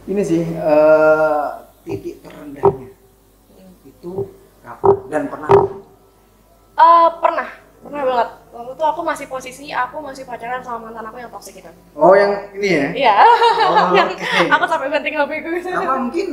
ini sih titik terendahnya itu kapan dan pernah? Pernah banget. Waktu itu aku masih pacaran sama mantan aku yang toksik itu. Oh, yang ini ya? Iya. Oh, Yang oke. aku sampai banting HP ku. Apa mungkin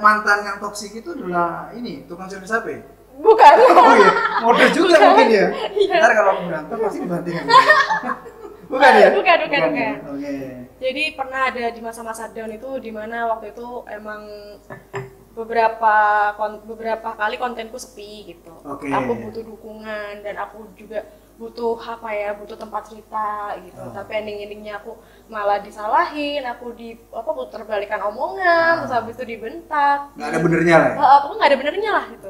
mantan yang toksik itu adalah ini tukang servis HP? Bukan. Oh iya, model juga mungkin ya. Iya. Ntar kalau berantem pasti dibanting HP. Bukan ya? Bukan. Ya? Oke. Jadi pernah ada di masa-masa down itu di mana waktu itu emang beberapa kali kontenku sepi gitu. Oke. Aku butuh dukungan dan aku juga butuh butuh tempat cerita gitu. Tapi endingnya aku malah disalahin, aku terbalikan omongan, terus habis itu dibentak. Nggak ada benernya lah. Aku nggak ada benernya lah gitu.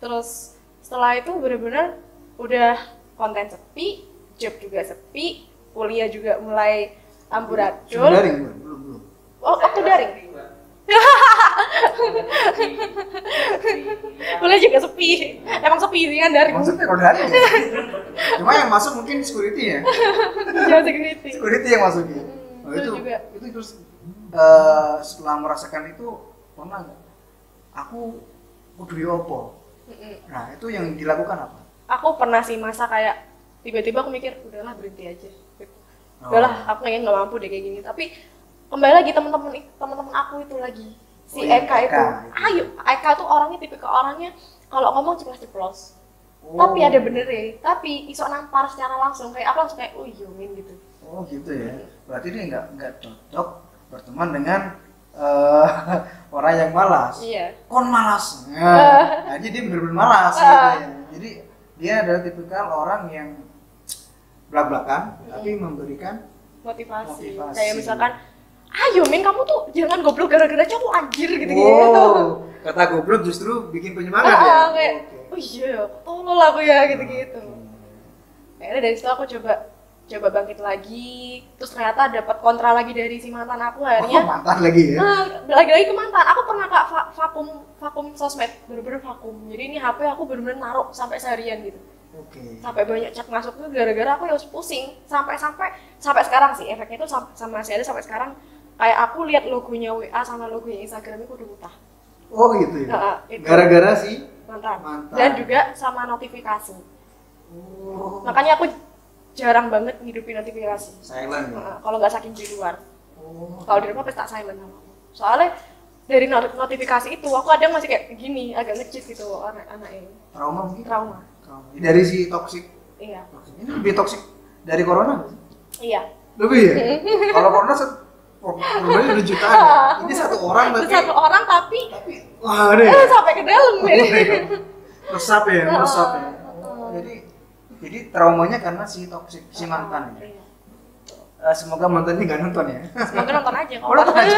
Terus setelah itu benar-benar udah konten sepi, job juga sepi, kuliah juga mulai amburadul. Daring belum. Oh, aku daring. Kuliah juga sepi. Emang sepi sih kan daring. Maksudnya kalau daring ya? Cuma yang masuk mungkin security ya? Jangan security. Security yang masuk ya? Oh, Itu juga. Itu terus setelah merasakan itu pernah nggak? Aku kudu diopo. Nah itu yang dilakukan apa? Aku pernah sih masa kayak tiba-tiba aku mikir udahlah berhenti aja. Udahlah, aku kayaknya nggak mampu deh kayak gini. Tapi kembali lagi teman-teman aku itu lagi si Eka itu. Eka tuh tipikal orangnya kalau ngomong ceplos-ceplos. Tapi ada bener ya. Tapi iso nampar secara langsung kayak aku langsung kayak iya min gitu. Oh gitu ya. Berarti dia nggak cocok berteman dengan orang yang malas. Iya. Kon malas. Nah, jadi dia benar-benar malas gitu ya. Jadi dia adalah tipikal orang yang belak-belakan tapi memberikan motivasi. Kayak misalkan, ayo min kamu tuh jangan goblok gara-gara cowok anjir gitu. Kata goblok justru bikin penyemangat ya. Kayak, oh iya, tolol aku ya gitu. Akhirnya dari situ aku coba bangkit lagi, terus ternyata dapat kontra lagi dari si mantan aku akhirnya. Mantan lagi ya? Lagi ke mantan. Aku pernah vakum sosmed, bener-bener vakum. Jadi ini HP aku bener-bener naruh sampai seharian gitu. Oke. Sampai banyak chat masuk tuh gara-gara aku ya pusing. Sampai sekarang sih efeknya itu masih ada sampai sekarang. Kayak aku lihat logonya WA sama logonya Instagram itu udah mutah. Oh gitu ya? Itu. Gara-gara si mantan. Dan juga sama notifikasi. Makanya aku jarang banget ngidupin notifikasi. Silent ya? Kalau nggak saking di luar. Kalau di rumah pasti tak silent sama aku. Soalnya dari notifikasi itu aku kadang masih kayak gini, agak ngecit gitu anaknya. Trauma mungkin? Trauma. Dari si toxic? Iya. Ini lebih toxic dari corona nggak sih? Iya. Lebih ya? Kalau corona korbannya udah jutaan ya? Ini satu orang tapi wah deh sampai ke dalam ya. Resap ya. Jadi traumanya karena si toxic, si mantan ya? Semoga mantannya nggak nonton ya? Semoga nonton aja. Nonton aja.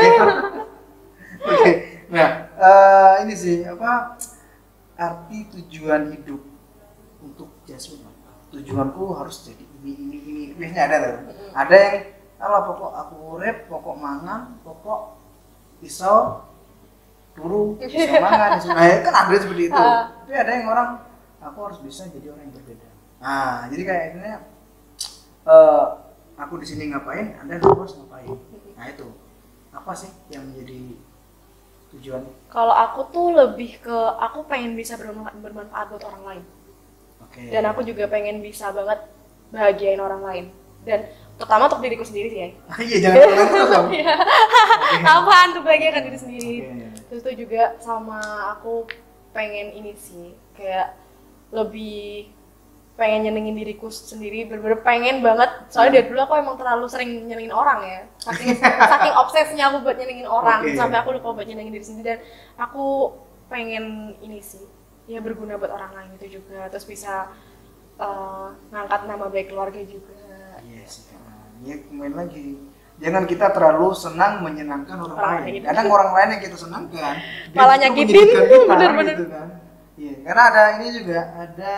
Oke. Nah, ini sih arti tujuan hidup untuk Jasmine. Tujuanku harus jadi ini. Biasanya ada loh. Ada yang pokok aku urip, pokok mangan, pokok pisau turu, pisau mangan. Nah, kan ada seperti itu. Tapi ada yang orang aku harus bisa jadi orang yang berbeda. Nah, jadi kayaknya aku di sini ngapain, Anda harus ngapain. Nah, itu. Apa sih yang menjadi tujuan? Kalau aku tuh lebih ke aku pengen bisa bermanfaat buat orang lain. Okay. Dan aku juga pengen bisa banget bahagiain orang lain. Dan terutama untuk diriku sendiri sih ya. Iya, jangan terus dong. Apaan tuh bahagiakan diri sendiri. Okay. Terus itu juga sama aku pengen ini sih, kayak lebih pengen nyenengin diriku sendiri, bener-bener pengen banget. Soalnya dari dulu aku emang terlalu sering nyenengin orang ya. Saking obsesnya aku buat nyenengin orang, sampai aku lupa buat nyenengin diri sendiri. Dan aku pengen ini sih, ya berguna buat orang lain itu juga. Terus bisa ngangkat nama baik keluarga juga. Iya sih, ya kembali lagi. Jangan kita terlalu senang menyenangkan orang lain. Kadang orang lain yang kita senangkan malah nyakitin, bener-bener. Gitu kan. Iya, karena ada ini juga, ada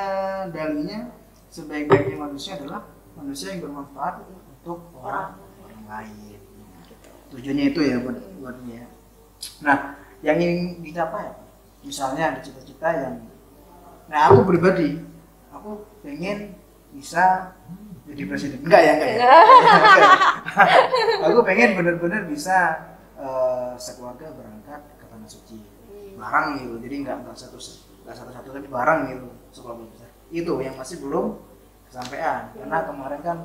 dalilnya sebaik-baiknya manusia adalah manusia yang bermanfaat untuk orang lain. Tujuannya itu ya buat dia. Nah, yang ingin dicapai apa? Misalnya ada cita-cita yang, nah aku pribadi, aku pengen bisa jadi presiden. Enggak ya. Aku pengen benar-benar bisa sekeluarga berangkat ke tanah suci bareng gitu, jadi nggak satu tapi bareng gitu sekeluarga besar. Itu yang masih belum kesampaian karena kemarin kan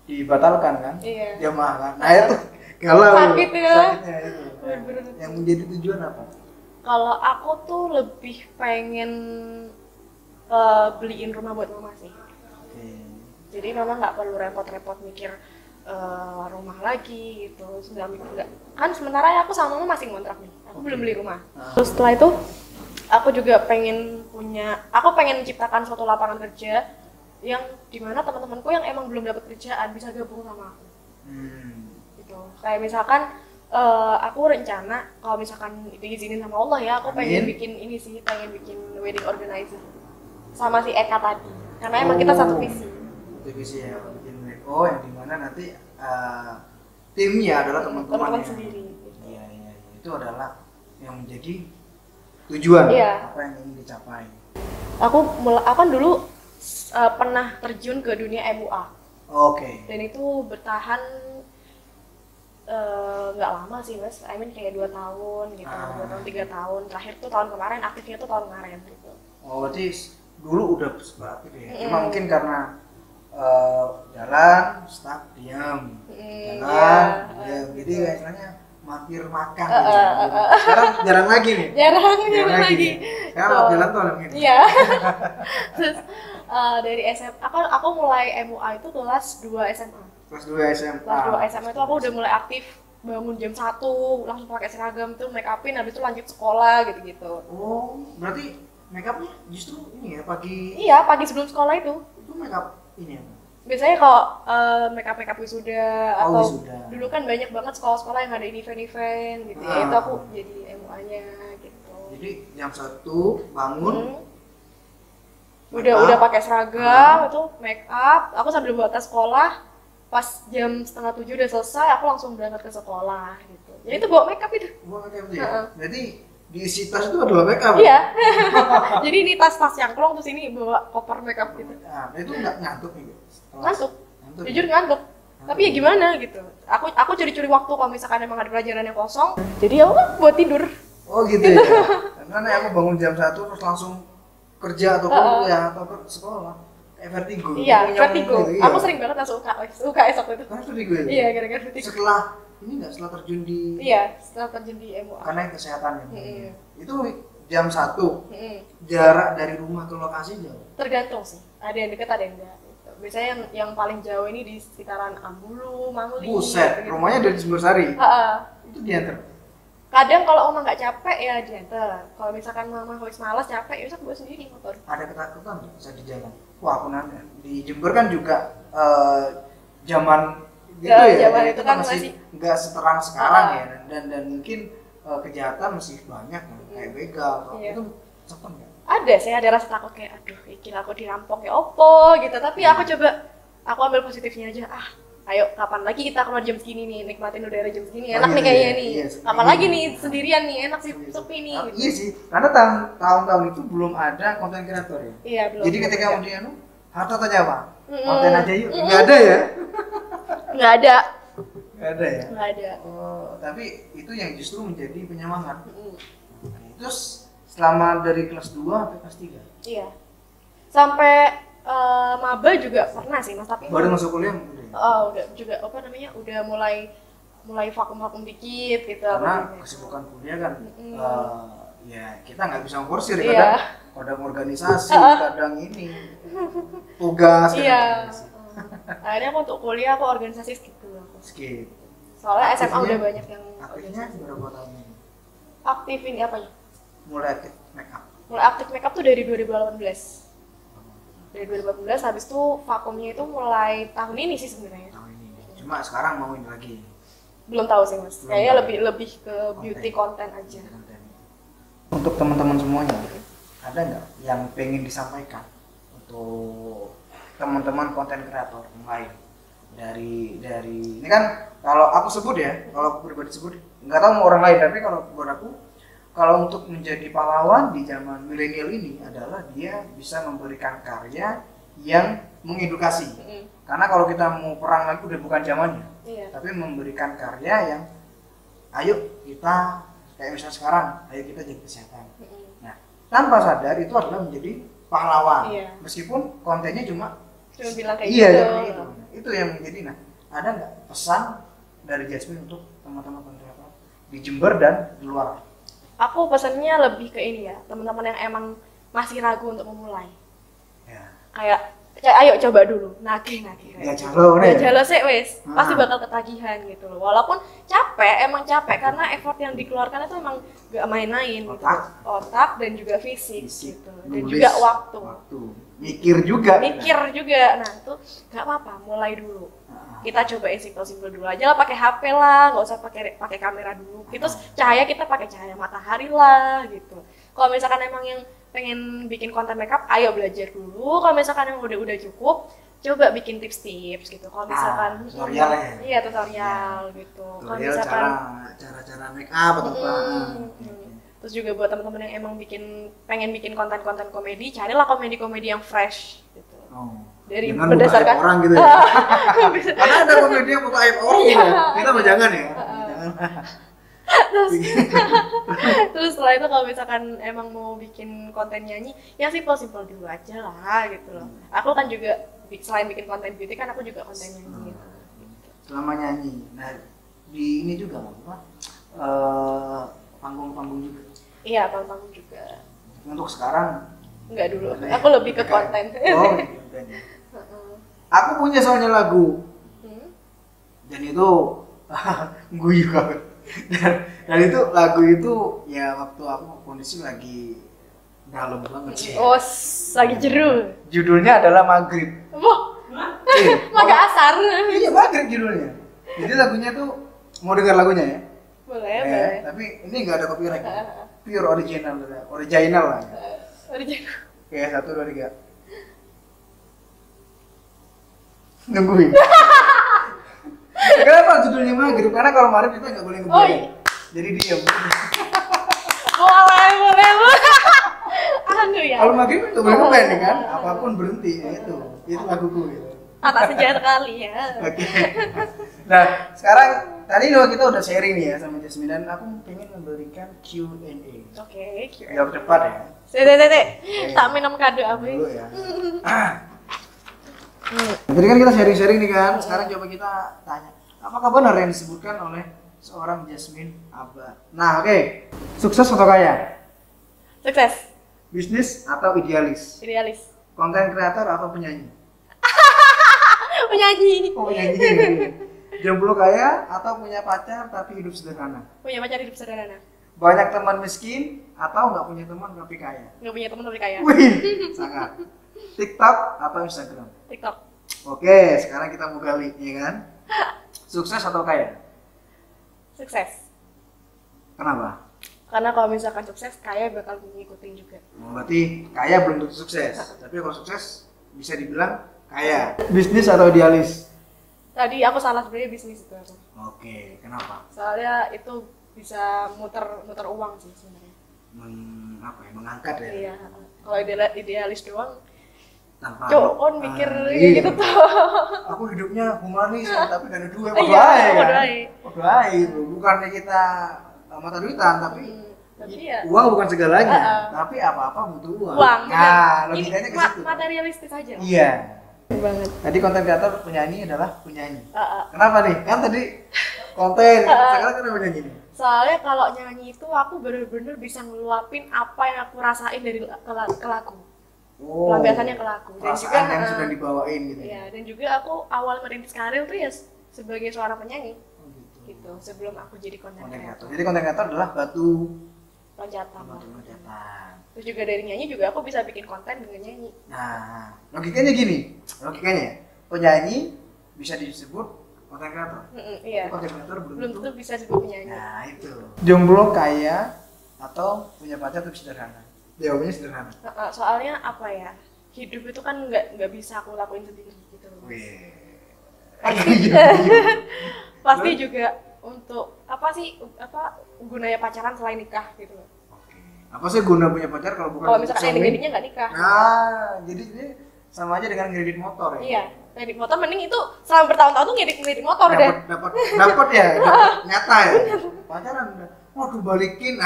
dibatalkan kan jamaah kan. Nah itu kalau sakitnya itu. Yang menjadi tujuan apa? Kalau aku tuh lebih pengen beliin rumah buat mama sih. Jadi mama nggak perlu repot-repot mikir rumah lagi gitu. Enggak. Kan sementara aku sama mama masih ngontrak nih. Aku belum beli rumah. Terus setelah itu aku juga pengen menciptakan suatu lapangan kerja yang dimana teman-temanku yang emang belum dapat kerjaan bisa gabung sama aku. Gitu. Kayak misalkan aku rencana kalau misalkan diizinin sama Allah ya, aku pengen bikin ini sih, pengen bikin wedding organizer sama si Eka tadi. Karena emang kita satu visi. Divisi ya, bikin yang dimana nanti timnya adalah teman-teman sendiri. Iya, itu adalah yang menjadi tujuan apa yang ingin dicapai. Aku kan dulu pernah terjun ke dunia MUA. Dan itu bertahan nggak lama sih mas, kayak 2 tahun gitu, 2 tahun 3 tahun. Terakhir tuh tahun kemarin, aktifnya tuh tahun kemarin gitu. Berarti dulu udah aktif ya. Cuma mungkin karena jalan, stuck, diam, jadi istilahnya mampir makan gitu. Sekarang jarang lagi nih. Jarang lagi. Sekarang jalan tuh alam ini. Iya. Terus dari SMA, aku mulai MUA itu kelas 2 SMA. Kelas 2 SMA itu aku udah mulai aktif, bangun jam 1, langsung pakai seragam tuh, make upin, habis itu lanjut sekolah gitu-gitu. Berarti make upnya justru ini ya pagi? Iya, pagi sebelum sekolah itu. Itu make up ini ya? Biasanya kalau make up wisuda atau wisuda. Dulu kan banyak banget sekolah-sekolah yang ada event-event gitu ya, itu aku jadi MUA-nya gitu. Jadi jam 1 bangun, udah pakai seragam, itu make up, aku sambil bawa tas sekolah, pas jam 6:30 udah selesai, aku langsung berangkat ke sekolah gitu. Jadi itu bawa make up itu. Bawa make up itu ya? Jadi diisi tas itu adalah make up? Iya. Jadi ini tas-tas cangklong, terus ini bawa koper make up gitu. Nah, itu nggak ngantuk nih? Ngantuk. Jujur ngantuk. Tapi ya gimana gitu. Aku curi-curi waktu kalau misalkan emang ada pelajaran yang kosong. Jadi ya udah buat tidur. Gitu ya. Karena aku bangun jam 1 terus langsung kerja atau kuliah atau ke sekolah. Kayak vertigo. Iya, vertigo. Aku sering banget langsung UKS waktu itu. Karena vertigo ya? Iya, gara-gara vertigo. Setelah terjun di... Iya, setelah terjun di MUA. Karena kesehatan ya. Itu jam 1. Jarak dari rumah ke lokasi jauh? Tergantung sih. Ada yang dekat, ada yang enggak. Biasanya yang paling jauh ini di sekitaran Ambulu, Mangli. Buset, gitu. Rumahnya dari Sumbersari? Itu diantar? Kadang kalau oma nggak capek ya diantar. Kalau misalkan mama habis malas capek ya bisa bawa sendiri motor. Ada ketakutan nggak bisa di jalan? Wah, aku nanya. Di Jember kan juga zaman gitu ya. Zaman itu kan masih nggak seterang sekarang ya. Dan mungkin kejahatan masih banyak kan, kayak begal. Itu cepet nggak? Ada, saya ada rasa takut kayak aduh, ikin aku dirampok ya opo gitu. Tapi aku ambil positifnya aja. Ayo kapan lagi kita keluar jam segini nih, nikmatin udara jam segini, enak nih kayaknya nih. Kapan lagi nih sendirian nih, enak sih sepi nih. Gitu. Iya sih, karena tahun-tahun itu belum ada konten kreator ya. Iya, belum. Jadi ketika udah harta tanya apa? Konten aja yuk, nggak ada ya? Nggak ada. Nggak ada ya? Nggak ada. Tapi itu yang justru menjadi penyemangat. Terus selama dari kelas 2 sampai kelas 3? Iya. Sampai maba juga pernah sih mas, tapi baru masuk kuliah udah juga udah mulai vakum dikit gitu. Karena kesibukan kuliah kan ya kita nggak bisa ngorsir kadang organisasi, kadang ini tugas. Akhirnya aku untuk kuliah aku organisasi skip dulu. Soalnya aktifnya, SMA udah banyak yang aktifnya berapa tahun ini? Aktif ini apa ya? Mulai aktif make up tuh dari 2018. Dari 2018, habis itu vakumnya itu mulai tahun ini sih sebenarnya. Tahun ini. Cuma sekarang mau ini lagi. Belum tahu sih mas. Kayaknya lebih ke beauty content aja. Untuk teman-teman semuanya, ada nggak yang pengen disampaikan untuk teman-teman konten kreator yang lain? Dari ini kan kalau aku sebut ya, kalau aku pribadi sebut, nggak tahu mau orang lain, tapi kalau buat aku, kalau untuk menjadi pahlawan di zaman milenial ini adalah dia bisa memberikan karya yang mengedukasi. Karena kalau kita mau perang lagi udah bukan zamannya. Tapi memberikan karya yang ayo kita kayak misalnya sekarang, ayo kita jaga kesehatan. Nah, tanpa sadar itu adalah menjadi pahlawan. Iya. Meskipun kontennya cuma bilang kayak iya, gitu. kayak gitu. Itu yang menjadi. Nah, ada nggak pesan dari Jasmine untuk teman-teman konten di Jember dan di luar? Aku pesannya lebih ke ini ya, teman-teman yang emang masih ragu untuk memulai. Ya. Kayak ayo coba dulu, nagih. Ya jalo nih. Ya jalo sih wes, pasti bakal ketagihan gitu loh. Walaupun capek, emang capek karena effort yang dikeluarkan itu emang gak main-main gitu. Otak dan juga fisik gitu. Dan Nulis, juga waktu. Mikir juga. Nah, itu gak apa-apa, mulai dulu. Kita cobain simpel-simpel dulu aja lah, pakai HP lah, nggak usah pakai kamera dulu. Terus cahaya kita pakai cahaya matahari lah gitu. Kalau misalkan emang yang pengen bikin konten makeup, ayo belajar dulu. Kalau misalkan yang udah cukup, coba bikin tips-tips gitu. Kalau misalkan tutorial ya. Iya, tutorial gitu. Kalau Tutorial misalkan cara makeup atau apa. Terus juga buat teman-teman yang emang pengen bikin konten-konten komedi, carilah komedi-komedi yang fresh gitu. Dari jangan berdasarkan orang gitu ya. Karena ada komedi yang buka aib orang gitu. Kita mah jangan ya. Terus setelah itu kalau misalkan emang mau bikin konten nyanyi, ya simpel-simpel dulu aja lah gitu loh. Aku kan juga selain bikin konten beauty kan aku juga konten nyanyi gitu. Selama nyanyi. Nah, di ini juga apa? Panggung-panggung juga. Iya, panggung juga. Untuk sekarang enggak dulu. Aku lebih ke konten. Oh, konten. Aku punya soalnya lagu. Dan itu guyu banget. Dan itu lagu itu ya waktu aku kondisi lagi dalam banget sih. Oh, lagi jeru. Judulnya adalah Maghrib. Wah. Maga asar. Iya, Maghrib judulnya. Jadi lagunya tuh mau dengar lagunya ya? Boleh. Tapi ini nggak ada copyright. Pure original lah. Original. Oke, 1, 2, 3. Nungguin. Kenapa judulnya Maghrib? Karena kalau Maghrib kita nggak boleh ngeblank. Jadi diam. Boleh. Aduh ya. Kalau Maghrib nggak boleh ngeblank kan? Apapun berhenti ya itu laguku gitu. Atas sejarah kali ya. Oke. Nah, sekarang tadi kita udah sharing nih ya sama Jasmine dan aku pengen memberikan Q&A. Oke, Q&A. Jawab cepat ya. Tete. Tak minum kado apa dulu ya. Tadi kan kita sharing-sharing nih kan. Sekarang coba kita tanya, apakah benar yang disebutkan oleh seorang Jasmine Aba? Nah, oke. Sukses atau kaya? Sukses. Bisnis atau idealis? Idealis. Konten kreator atau penyanyi? Penyanyi. Oh, penyanyi. Jomblo kaya atau punya pacar tapi hidup sederhana? Punya pacar hidup sederhana. Banyak teman miskin atau nggak punya teman tapi kaya? Nggak punya teman tapi kaya. Wih, sangat. TikTok atau Instagram? TikTok. Oke, sekarang kita mau gali, ya kan? Sukses atau kaya? Sukses. Kenapa? Karena kalau misalkan sukses, kaya bakal ngikutin juga. Berarti kaya belum tentu sukses, tapi kalau sukses bisa dibilang kaya. Bisnis atau idealis? Tadi aku salah, sebenarnya bisnis itu aku. Oke, kenapa? Soalnya itu bisa muter uang sih sebenarnya. Mengangkat ya? Iya. Kalau idealis doang, tanpa on mikir iya. gitu tuh. Aku hidupnya humanis tapi gak ada duit. Berdoa bukannya kita mata duitan tapi ya. Uang bukan segalanya, tapi apa-apa butuh uang. Nah, logikanya ke situ. Materialistis aja. Iya. Banget. Tadi konten kreator penyanyi adalah penyanyi. Kenapa nih? Kan tadi konten, sekarang kan penyanyi nih. Soalnya kalau nyanyi itu aku bener-bener bisa ngeluapin apa yang aku rasain dari ke lagu. Pelampiasannya ke lagu. Dan juga yang sudah dibawain gitu. Iya, dan juga aku awal merintis karir tuh ya sebagai seorang penyanyi. Gitu. Sebelum aku jadi konten kreator. Jadi konten kreator adalah batu loncatan. Terus juga dari nyanyi juga aku bisa bikin konten dengan nyanyi. Nah, logikanya gini. Penyanyi bisa disebut konten kreator. Iya. Konten kreator belum tentu bisa disebut penyanyi. Nah, itu. Jomblo kaya atau punya pacar tapi sederhana? Jawabannya sederhana. Soalnya apa ya? Hidup itu kan nggak bisa aku lakuin sendiri gitu. Pasti juga untuk apa gunanya pacaran selain nikah gitu loh. Apa sih guna punya pacar kalau bukan misalkan ending-endingnya nggak nikah? Nah, jadi ini sama aja dengan kredit motor ya. Iya. ngedit motor mending itu selama bertahun-tahun tuh ngedit motor deh. Dapat ya, dapat nyata ya. Pacaran udah, waduh balikin,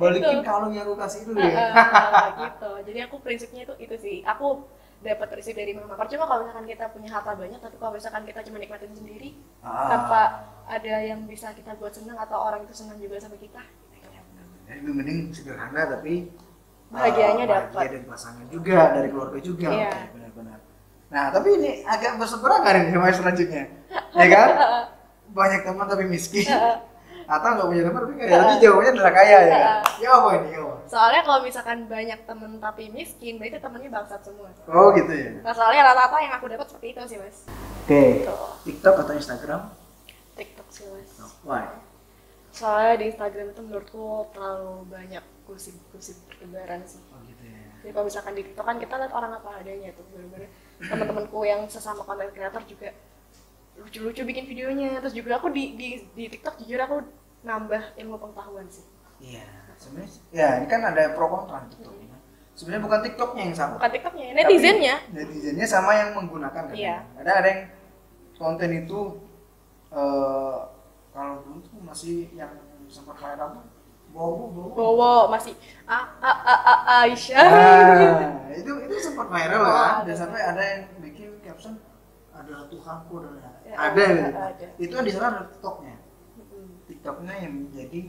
balikin kalung yang aku kasih itu ya. Gitu. Jadi aku prinsipnya itu sih. Aku dapat prinsip dari mama. Percuma kalau misalkan kita punya harta banyak, tapi kalau misalkan kita cuma nikmatin sendiri, tanpa ada yang bisa kita buat senang atau orang itu senang juga sama kita. Jadi mending sederhana tapi bahagianya dapat. Bahagia dari pasangan juga, dari keluarga juga. Iya. Benar-benar. Nah, tapi ini agak berseberangan ini sama selanjutnya. Ya kan? Banyak teman tapi miskin. Atau nggak punya teman tapi kaya. Tapi jawabannya adalah kaya ya kan? Ya apa ini? Soalnya kalau misalkan banyak teman tapi miskin, berarti temennya bangsat semua. Oh gitu ya? Nah, soalnya rata-rata yang aku dapat seperti itu sih, Mas. Oke. TikTok atau Instagram? TikTok sih, Mas. Why? Soalnya di Instagram itu menurutku terlalu banyak gosip-gosip bertebaran sih. Oh gitu ya. Jadi kalau misalkan di TikTok kan kita lihat orang apa adanya tuh, bener-bener teman-temanku yang sesama content creator juga lucu-lucu bikin videonya. Terus juga aku di TikTok jujur aku nambah ilmu pengetahuan sih. Iya, sebenarnya ya ini kan ada pro kontra TikTok ini. Sebenarnya bukan TikToknya yang sama. Bukan TikToknya, netizennya. Netizennya sama yang menggunakan kan. Iya. Ada yang konten itu kalau dulu tuh masih yang sempat viral tuh Bowo masih Aisyah. Nah, itu sempat viral kan. Dan sampai ada yang bikin caption adalah Tuhanku ada gitu. Itu kan di sana ada TikToknya. TikToknya yang menjadi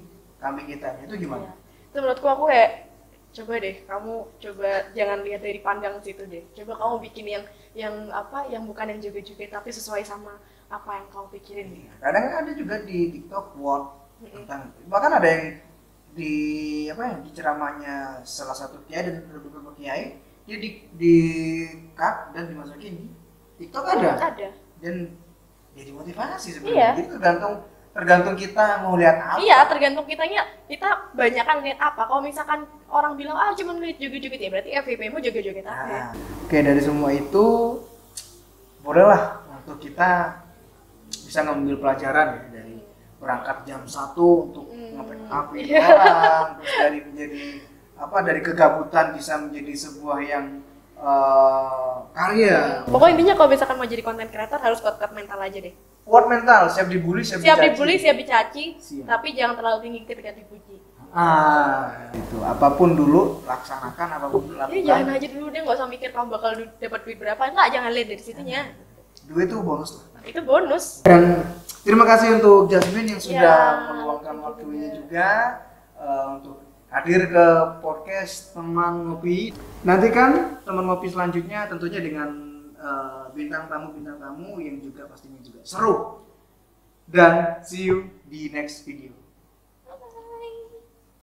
kambing hitamnya itu gimana? Itu menurutku aku kayak coba deh kamu jangan lihat dari pandang situ deh. Coba kamu bikin yang bukan yang joget-joget tapi sesuai sama apa yang kamu pikirin. Kadang ada juga di TikTok tentang bahkan ada yang di ceramahnya salah satu kiai dan beberapa kiai dia di cut dan dimasukin di TikTok ada. Dan jadi motivasi sebenarnya. Jadi tergantung kita mau lihat apa. Iya, tergantung kita banyakan lihat apa. Kalau misalkan orang bilang cuma lihat joget-joget ya berarti FYP-mu joget-joget apa. Oke, dari semua itu bolehlah untuk kita bisa ngambil pelajaran ya dari berangkat jam 1 untuk nge-backup orang, terus dari kegabutan bisa menjadi sebuah yang karya. Pokoknya intinya kalau misalkan mau jadi content creator harus kuat mental aja deh. Kuat mental, siap dibully, siap dicaci, tapi jangan terlalu tinggi ketika dipuji. Itu apapun dulu laksanakan, apapun dulu lakukan. Jangan aja dulu deh, nggak usah mikir kamu bakal dapat duit berapa, jangan lihat dari situnya. Duit itu bonus lah. Itu bonus. Dan terima kasih untuk Jasmine yang sudah meluangkan waktunya juga untuk hadir ke podcast Teman Ngopi. Nantikan Teman Ngopi selanjutnya tentunya dengan bintang tamu yang juga pastinya juga seru. Dan see you di next video.